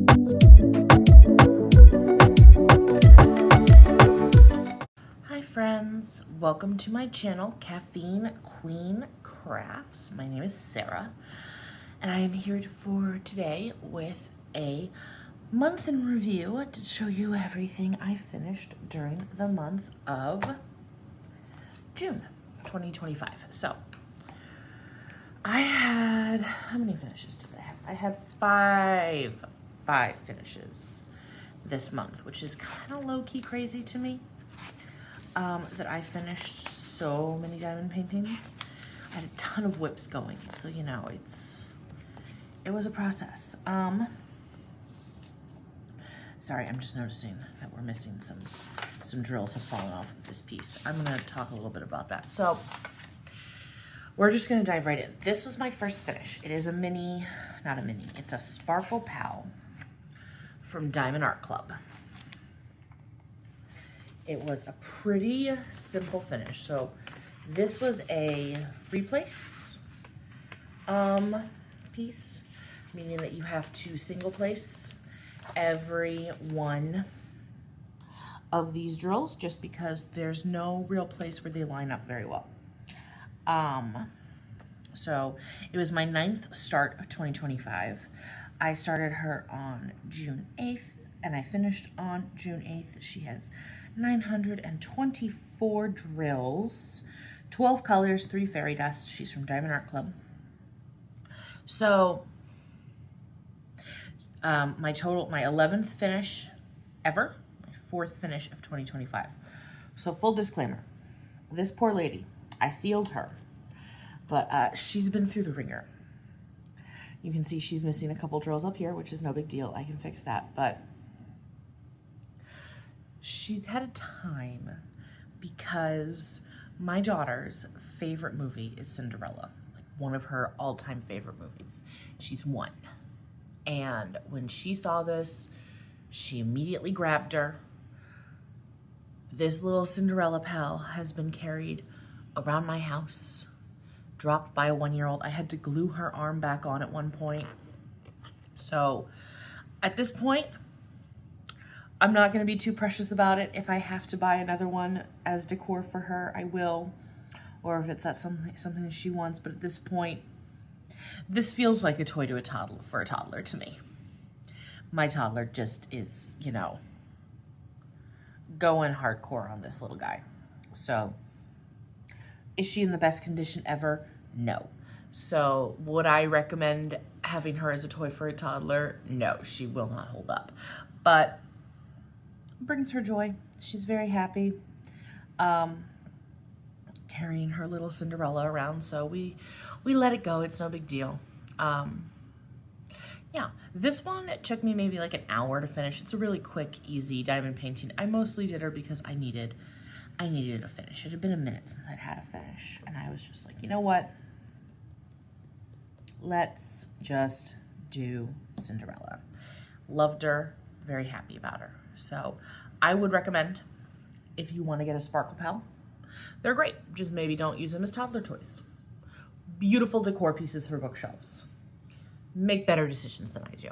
Hi friends, welcome to my channel, Caffeine Queen Crafts. My name is Sarah, and I am here for today with a month in review to show you everything I finished during the month of June 2025. So, I had, how many finishes did I have? I had five finishes this month, which is kind of low-key crazy to me. That I finished so many diamond paintings. I had a ton of whips going, so you know, it was a process. Sorry, I'm just noticing that we're missing some drills have fallen off of this piece. I'm gonna talk a little bit about that. So we're just gonna dive right in. This was my first finish. It is a mini, not a mini, it's a Sparkle Pal from Diamond Art Club. It was a pretty simple finish. So this was a free place piece, meaning that you have to single place every one of these drills just because there's no real place where they line up very well. So it was my 9th start of 2025. I started her on June 8th and I finished on June 8th. She has 924 drills, 12 colors, 3 fairy dust. She's from Diamond Art Club. So my 11th finish ever, my 4th finish of 2025. So full disclaimer, this poor lady, I sealed her, but she's been through the ringer. You can see she's missing a couple drills up here, which is no big deal. I can fix that, but she's had a time because my daughter's favorite movie is Cinderella, like one of her all-time favorite movies. She's 1. And when she saw this, she immediately grabbed her. This little Cinderella pal has been carried around my house, dropped by a 1-year-old. I had to glue her arm back on at one point. So at this point, I'm not going to be too precious about it. If I have to buy another one as decor for her, I will. Or if it's not something she wants. But at this point, this feels like a toy to a toddler, for a toddler to me. My toddler just is, you know, going hardcore on this little guy. So, is she in the best condition ever? No. So, would I recommend having her as a toy for a toddler? No, she will not hold up. But brings her joy. She's very happy carrying her little Cinderella around, so we let it go. It's no big deal. Yeah, this one took me maybe like an hour to finish. It's a really quick, easy diamond painting. I mostly did her because I needed a finish. It had been a minute since I'd had a finish, and I was just like, you know what? Let's just do Cinderella. Loved her, very happy about her. So I would recommend, if you want to get a Sparkle Pal, they're great. Just maybe don't use them as toddler toys. Beautiful decor pieces for bookshelves. Make better decisions than I do.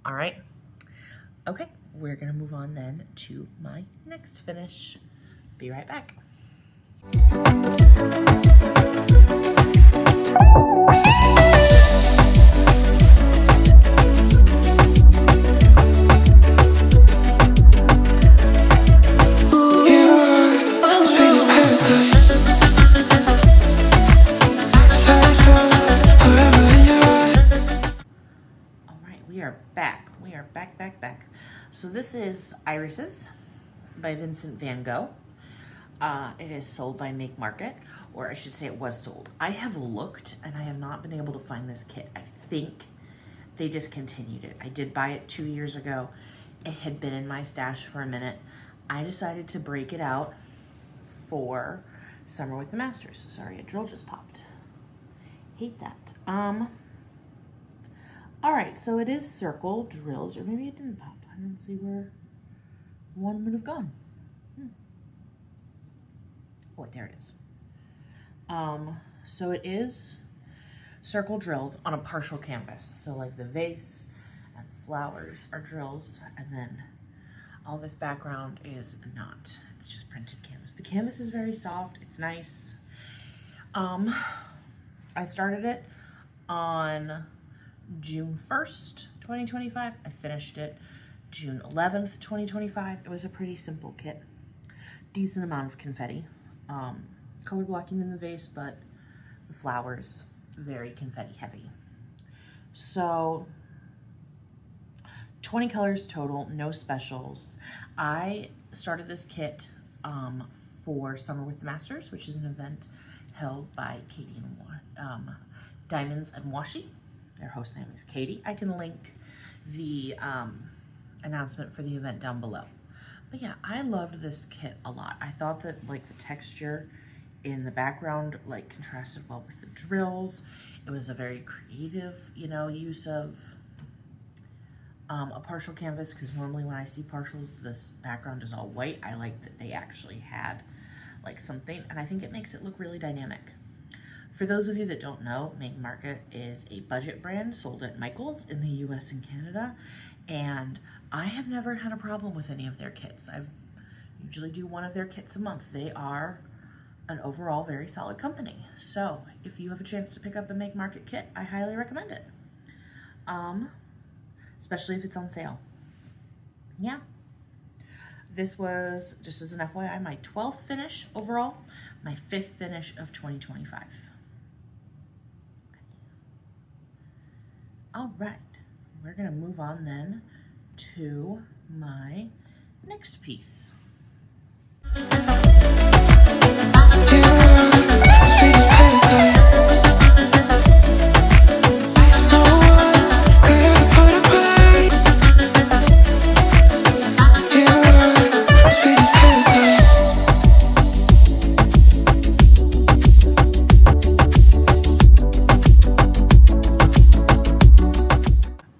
All right? Okay, we're going to move on then to my next finish. Be right back. We are back. So this is Irises by Vincent van Gogh. It is sold by Make Market, or I should say it was sold. I have looked and I have not been able to find this kit. I think they discontinued it. I did buy it 2 years ago. It had been in my stash for a minute. I decided to break it out for Summer with the Masters. Sorry, a drill just popped. Hate that. All right, so it is circle drills, or maybe it didn't pop. I didn't see where one would have gone. Oh, wait, there it is. So it is circle drills on a partial canvas. So like the vase and the flowers are drills, and then all this background is not. It's just printed canvas. The canvas is very soft. It's nice. I started it on June 1st, 2025. I finished it June 11th, 2025. It was a pretty simple kit. Decent amount of confetti. Color blocking in the vase, but the flowers, very confetti heavy. So 20 colors total, no specials. I started this kit for Summer with the Masters, which is an event held by Katie and Diamonds and Washi. Their host name is Katie. I can link the announcement for the event down below. But yeah, I loved this kit a lot. I thought that like the texture in the background like contrasted well with the drills. It was a very creative, you know, use of a partial canvas, because normally when I see partials, this background is all white. I like that they actually had like something, and I think it makes it look really dynamic. For those of you that don't know, Make Market is a budget brand sold at Michael's in the US and Canada, and I have never had a problem with any of their kits. I usually do one of their kits a month. They are an overall very solid company. So if you have a chance to pick up a Make Market kit, I highly recommend it. Especially if it's on sale. Yeah. This was, just as an FYI, my 12th finish overall, my 5th finish of 2025. Okay. All right, we're gonna move on then to my next piece.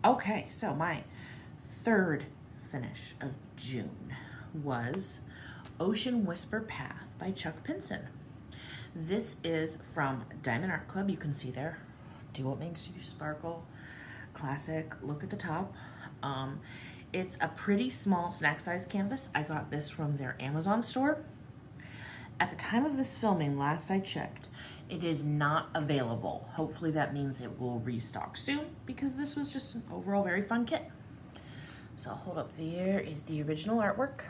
Okay, so my third finish of June was Ocean Whisper Path by Chuck Pinson. This is from Diamond Art Club. You can see there, do what makes you sparkle, classic, look at the top. It's a pretty small snack size canvas. I got this from their Amazon store. At the time of this filming, last I checked, it is not available. Hopefully that means it will restock soon, because this was just an overall very fun kit. So I'll hold up, there is the original artwork.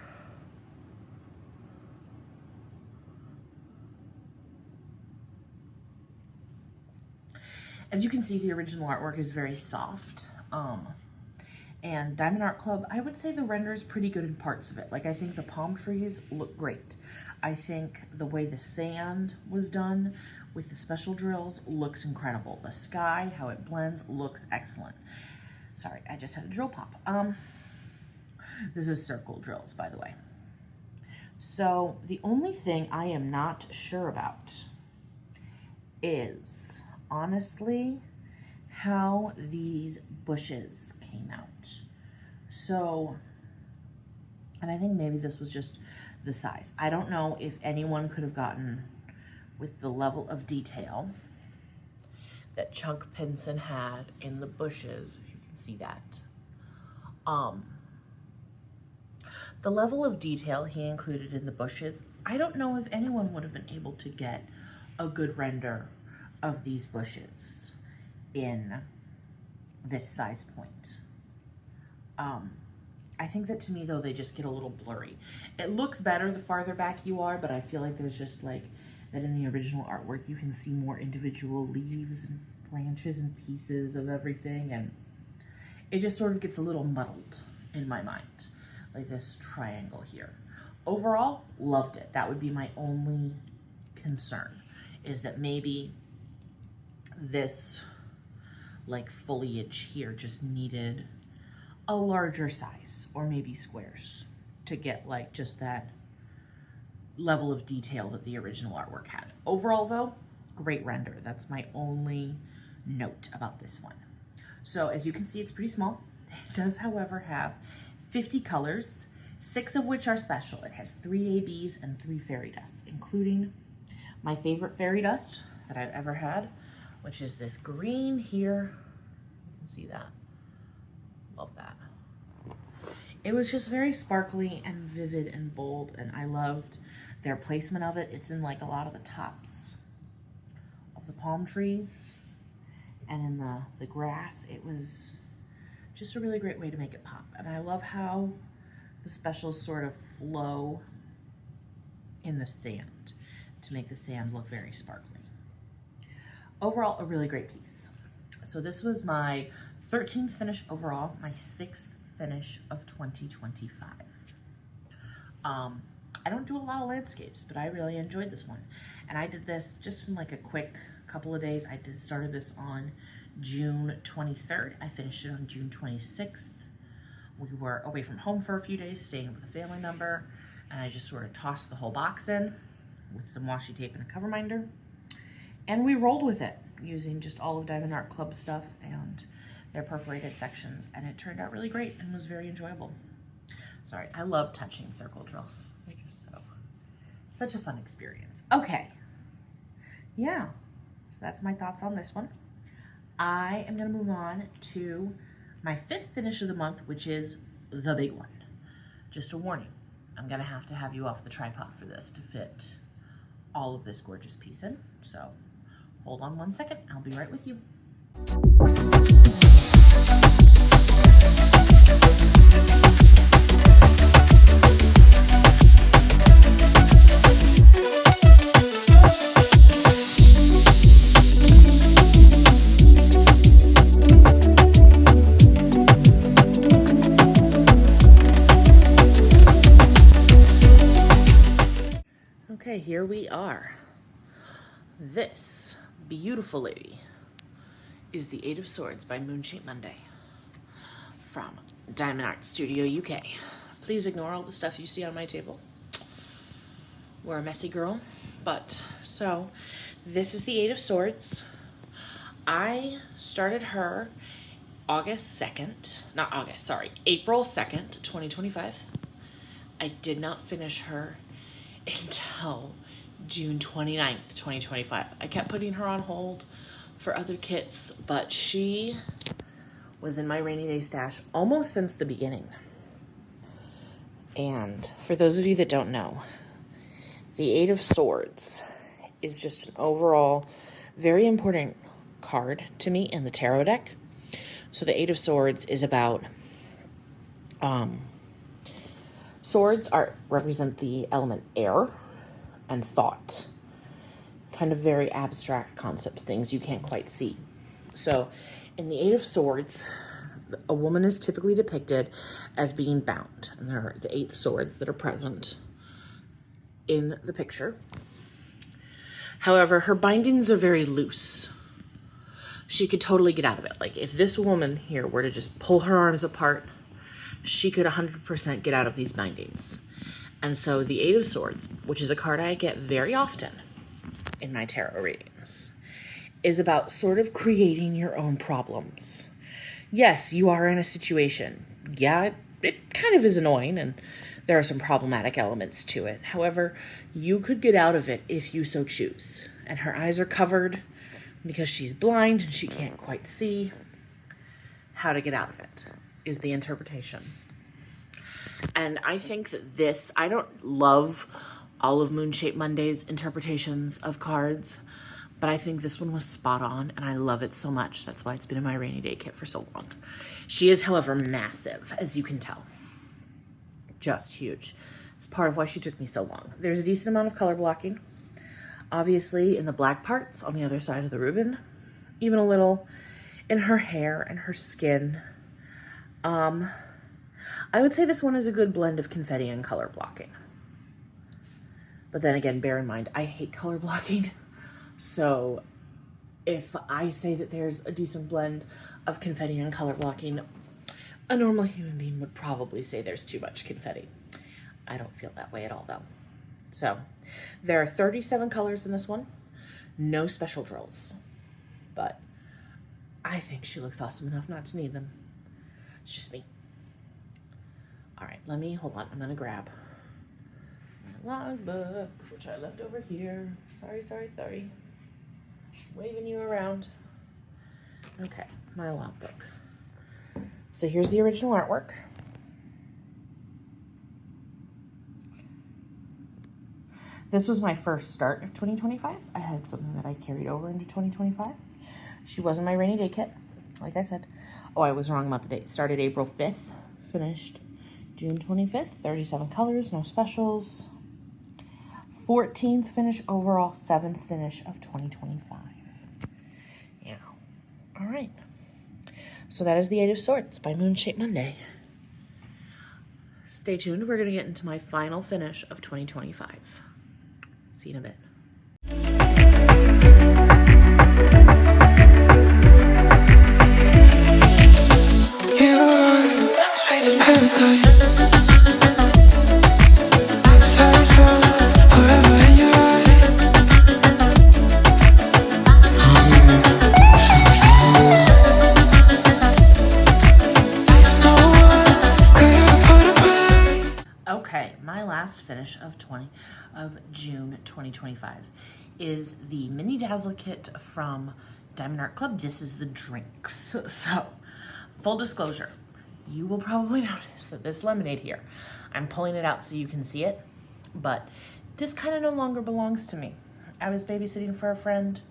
As you can see, the original artwork is very soft. And Diamond Art Club, I would say the render is pretty good in parts of it. Like, I think the palm trees look great. I think the way the sand was done with the special drills looks incredible. The sky, how it blends, looks excellent. Sorry, I just had a drill pop. This is circle drills, by the way. So the only thing I am not sure about is, honestly, how these bushes came out. So, and I think maybe this was just the size. I don't know if anyone could have gotten with the level of detail that Chuck Pinson had in the bushes, if you can see that. The level of detail he included in the bushes, I don't know if anyone would have been able to get a good render of these bushes in this size point. I think that, to me though, they just get a little blurry. It looks better the farther back you are, but I feel like there's just like that in the original artwork you can see more individual leaves and branches and pieces of everything, and it just sort of gets a little muddled in my mind, like this triangle here. Overall, loved it. That would be my only concern, is that maybe this like foliage here just needed a larger size, or maybe squares, to get like just that level of detail that the original artwork had. Overall though, great render. That's my only note about this one. So as you can see, it's pretty small. It does, however, have 50 colors, 6 of which are special. It has 3 ABs and 3 fairy dusts, including my favorite fairy dust that I've ever had, which is this green here. You can see that. Love that. It was just very sparkly and vivid and bold, and I loved their placement of it. It's in like a lot of the tops of the palm trees and in the grass. It was just a really great way to make it pop. And I love how the specials sort of flow in the sand to make the sand look very sparkly. Overall, a really great piece. So this was my 13th finish overall, my 6th finish of 2025. I don't do a lot of landscapes, but I really enjoyed this one. And I did this just in like a quick couple of days. I started this on June 23rd. I finished it on June 26th. We were away from home for a few days, staying with a family member, and I just sort of tossed the whole box in with some washi tape and a cover minder. And we rolled with it using just all of Diamond Art Club stuff and their perforated sections, and it turned out really great and was very enjoyable. Sorry, I love touching circle drills. They're just such a fun experience. Okay, yeah, so that's my thoughts on this one. I am gonna move on to my 5th finish of the month, which is the big one. Just a warning, I'm gonna have to have you off the tripod for this to fit all of this gorgeous piece in, so hold on one second, I'll be right with you. Okay, here we are. This beautiful lady is the Eight of Swords by Moonshaped Monday from Diamond Art Studio UK. Please ignore all the stuff you see on my table. We're a messy girl, but so this is the Eight of Swords. I started her April 2nd, 2025. I did not finish her until June 29th, 2025. I kept putting her on hold for other kits, but she was in my rainy day stash almost since the beginning. And for those of you that don't know, the Eight of Swords is just an overall very important card to me in the tarot deck. So the Eight of Swords is about swords represent the element air and thought, kind of very abstract concepts, things you can't quite see. So in the Eight of Swords, a woman is typically depicted as being bound, and there are the 8 swords that are present in the picture. However, her bindings are very loose. She could totally get out of it. Like if this woman here were to just pull her arms apart, she could 100% get out of these bindings. And so the Eight of Swords, which is a card I get very often in my tarot readings, is about sort of creating your own problems. Yes, you are in a situation. Yeah, it kind of is annoying and there are some problematic elements to it. However, you could get out of it if you so choose. And her eyes are covered because she's blind and she can't quite see. How to get out of it is the interpretation. And I think that I don't love all of Moonshaped Monday's interpretations of cards, but I think this one was spot on and I love it so much. That's why it's been in my rainy day kit for so long. She is, however, massive, as you can tell. Just huge. It's part of why she took me so long. There's a decent amount of color blocking, obviously in the black parts on the other side of the ribbon, even a little in her hair and her skin. I would say this one is a good blend of confetti and color blocking. But then again, bear in mind, I hate color blocking. So if I say that there's a decent blend of confetti and color blocking, a normal human being would probably say there's too much confetti. I don't feel that way at all though. So there are 37 colors in this one. No special drills. But I think she looks awesome enough not to need them. It's just me. All right, hold on. I'm gonna grab my logbook, which I left over here. Sorry. Waving you around. Okay, my logbook. So here's the original artwork. This was my first start of 2025. I had something that I carried over into 2025. She was in my rainy day kit, like I said. Oh, I was wrong about the date. Started April 5th, finished June 25th. 37 colors, no specials. 14th finish overall, 7th finish of 2025. Yeah. All right. So that is the Eight of Swords by Moon-Shaped Monday. Stay tuned. We're going to get into my final finish of 2025. See you in a bit. You are sweet as paradise. Forever in your eyes. There's no one could put a price. Okay, my last finish of June 2025 is the mini Dazzle kit from Diamond Art Club. This is the drinks. So, full disclosure, you will probably notice that this lemonade here, I'm pulling it out so you can see it, but this kind of no longer belongs to me. I was babysitting for a friend.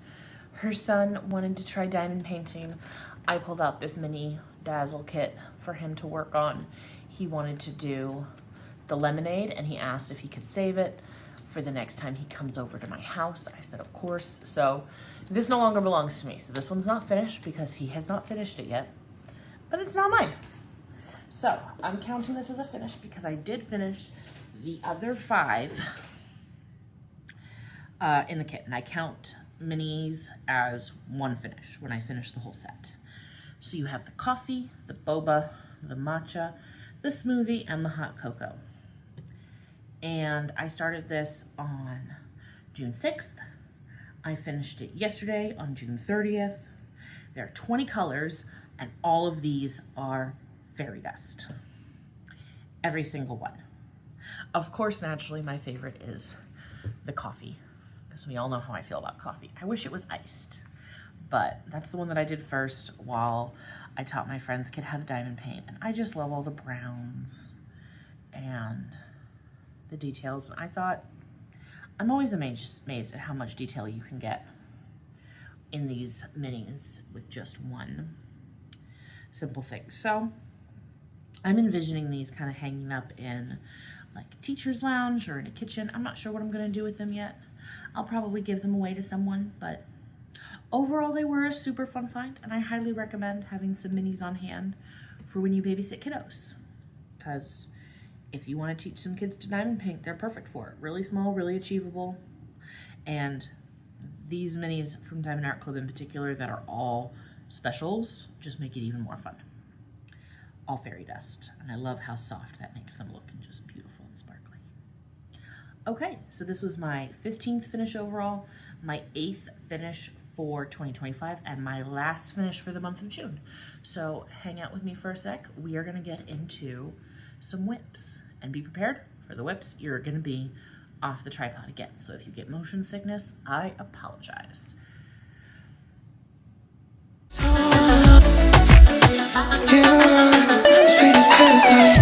Her son wanted to try diamond painting. I pulled out this mini Dazzle kit for him to work on. He wanted to do the lemonade and he asked if he could save it for the next time he comes over to my house. I said, of course. So this no longer belongs to me. So this one's not finished because he has not finished it yet, but it's not mine. So I'm counting this as a finish because I did finish the other 5 in the kit. And I count minis as one finish when I finish the whole set. So you have the coffee, the boba, the matcha, the smoothie, and the hot cocoa. And I started this on June 6th. I finished it yesterday on June 30th. There are 20 colors, and all of these are fairy dust. Every single one. Of course, naturally, my favorite is the coffee, because we all know how I feel about coffee. I wish it was iced, but that's the one that I did first while I taught my friend's kid how to diamond paint. And I just love all the browns and the details. I thought, I'm always amazed at how much detail you can get in these minis with just one simple thing. So I'm envisioning these kind of hanging up in like a teacher's lounge or in a kitchen. I'm not sure what I'm going to do with them yet. I'll probably give them away to someone, but overall they were a super fun find, and I highly recommend having some minis on hand for when you babysit kiddos, because if you want to teach some kids to diamond paint, they're perfect for it. Really small, really achievable. And these minis from Diamond Art Club in particular that are all specials just make it even more fun. All fairy dust. And I love how soft that makes them look and just beautiful and sparkly. Okay, so this was my 15th finish overall, my 8th finish for 2025, and my last finish for the month of June. So hang out with me for a sec. We are going to get into some whips, and be prepared for the whips. You're going to be off the tripod again. So if you get motion sickness, I apologize. You are sweet as paradise.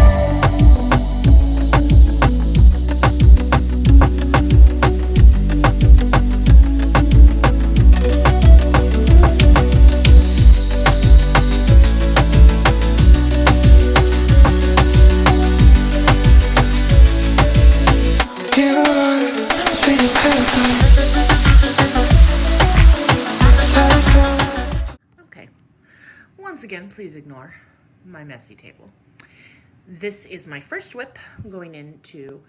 Once again, please ignore my messy table. This is my first whip going into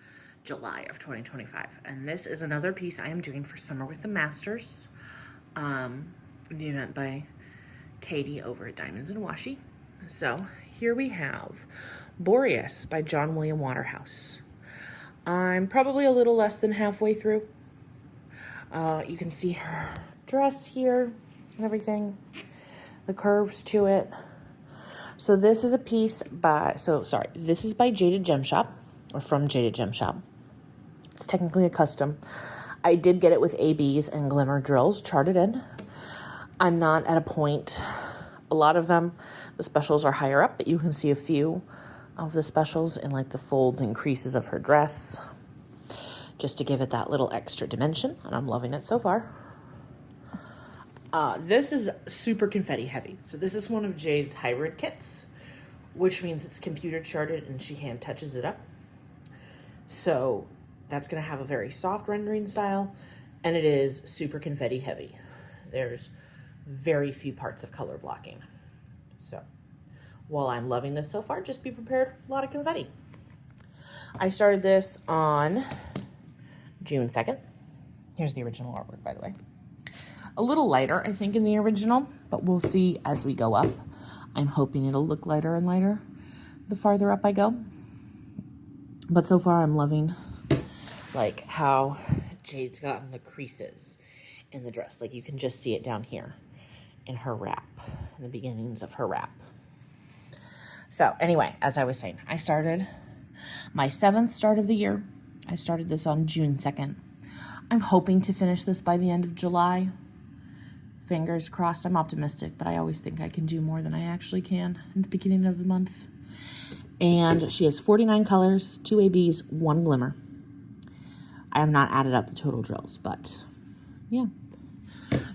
July of 2025, and this is another piece I am doing for Summer with the Masters, the event by Katie over at Diamonds and Washi. So here we have Borius by John William Waterhouse. I'm probably a little less than halfway through. You can see her dress here and everything, the curves to it. So this is a piece by, this is by Jaded Gem Shop, or from Jaded Gem Shop. It's technically a custom. I did get it with ABs and glimmer drills charted in. I'm not at a point A lot of them, the specials are higher up, but you can see a few of the specials in like the folds and creases of her dress, just to give it that little extra dimension, and I'm loving it so far. This is super confetti heavy. So this is one of Jade's hybrid kits, which means it's computer charted and she hand touches it up. So that's going to have a very soft rendering style, and it is super confetti heavy. There's very few parts of color blocking. So while I'm loving this so far, just be prepared, a lot of confetti. I started this on June 2nd. Here's the original artwork, by the way. A little lighter, I think, in the original, but we'll see as we go up. I'm hoping it'll look lighter and lighter the farther up I go. But so far, I'm loving, like, how Jade's gotten the creases in the dress. Like, you can just see it down here in her wrap, in the beginnings of her wrap. So, anyway, as I was saying, I started my 7th start of the year. I started this on June 2nd. I'm hoping to finish this by the end of July. Fingers crossed, I'm optimistic, but I always think I can do more than I actually can in the beginning of the month. And she has 49 colors, 2 ABs, 1 glimmer. I have not added up the total drills, but yeah.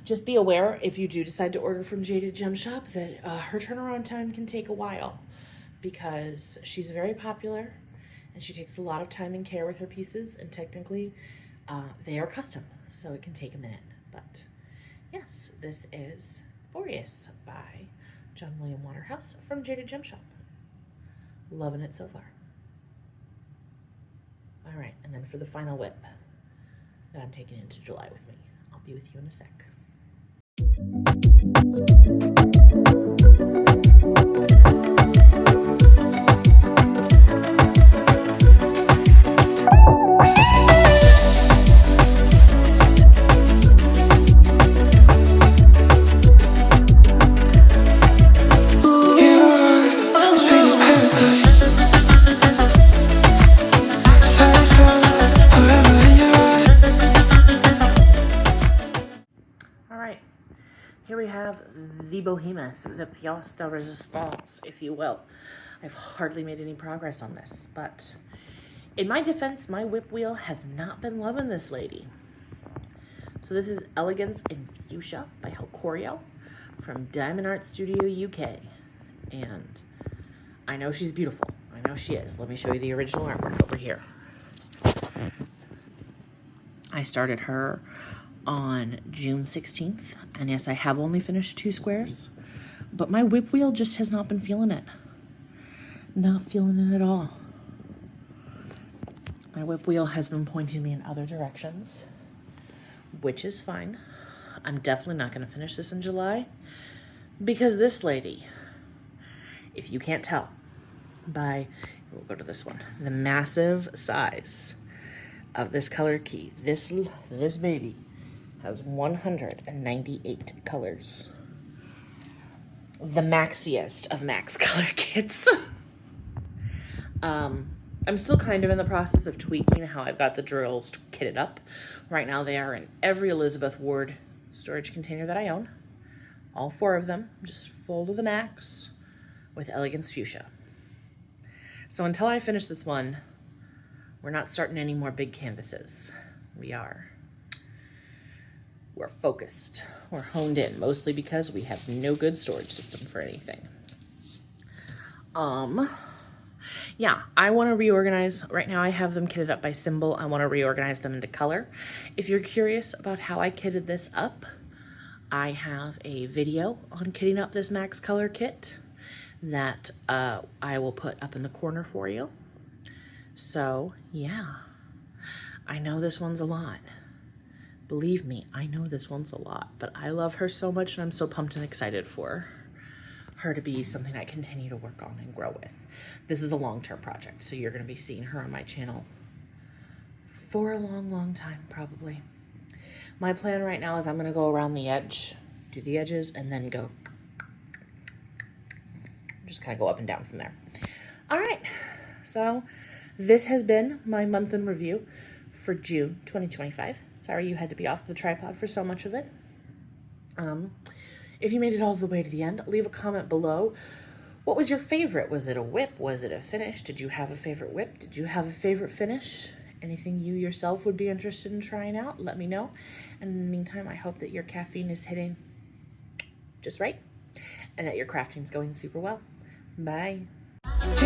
Just be aware, if you do decide to order from Jade at Gem Shop, that her turnaround time can take a while, because she's very popular and she takes a lot of time and care with her pieces, and technically they are custom, so it can take a minute. But yes, this is Borius by John William Waterhouse from Jade at Gem Shop. Loving it so far. All right, and then for the final whip that I'm taking into July with me, I'll be with you in a sec. Here we have the behemoth, the pièce de résistance, if you will. I've hardly made any progress on this, but in my defense, my whip wheel has not been loving this lady. So this is Elegance in Fuchsia by Helcorio from Diamond Art Studio UK. And I know she's beautiful. I know she is. Let me show you the original artwork over here. I started her on June 16th, and yes, I have only finished 2 squares, but my whip wheel just has not been feeling it. Not feeling it at all. My whip wheel has been pointing me in other directions, which is fine. I'm definitely not going to finish this in July, because this lady, if you can't tell by, we'll go to this one, the massive size of this color key, this baby has 198 colors. The maxiest of max color kits. I'm still kind of in the process of tweaking how I've got the drills kitted up. Right now they are in every Elizabeth Ward storage container that I own. All 4 of them, just full to the max with Elegance Fuchsia. So until I finish this one, we're not starting any more big canvases. We're focused. We're honed in, mostly because we have no good storage system for anything. Yeah, I want to reorganize. Right now I have them kitted up by symbol. I want to reorganize them into color. If you're curious about how I kitted this up, I have a video on kitting up this max color kit that I will put up in the corner for you. So yeah, I know this one's a lot. Believe me, I know this one's a lot, but I love her so much, and I'm so pumped and excited for her to be something I continue to work on and grow with. This is a long-term project, so you're going to be seeing her on my channel for a long, long time, probably. My plan right now is I'm going to go around the edge, do the edges, and then go, just kind of go up and down from there. All right, so this has been my month in review for June 2025. Sorry you had to be off the tripod for so much of it. If you made it all the way to the end, leave a comment below. What was your favorite? Was it a whip? Was it a finish? Did you have a favorite whip? Did you have a favorite finish? Anything you yourself would be interested in trying out, let me know. And in the meantime, I hope that your caffeine is hitting just right and that your crafting's going super well. Bye. You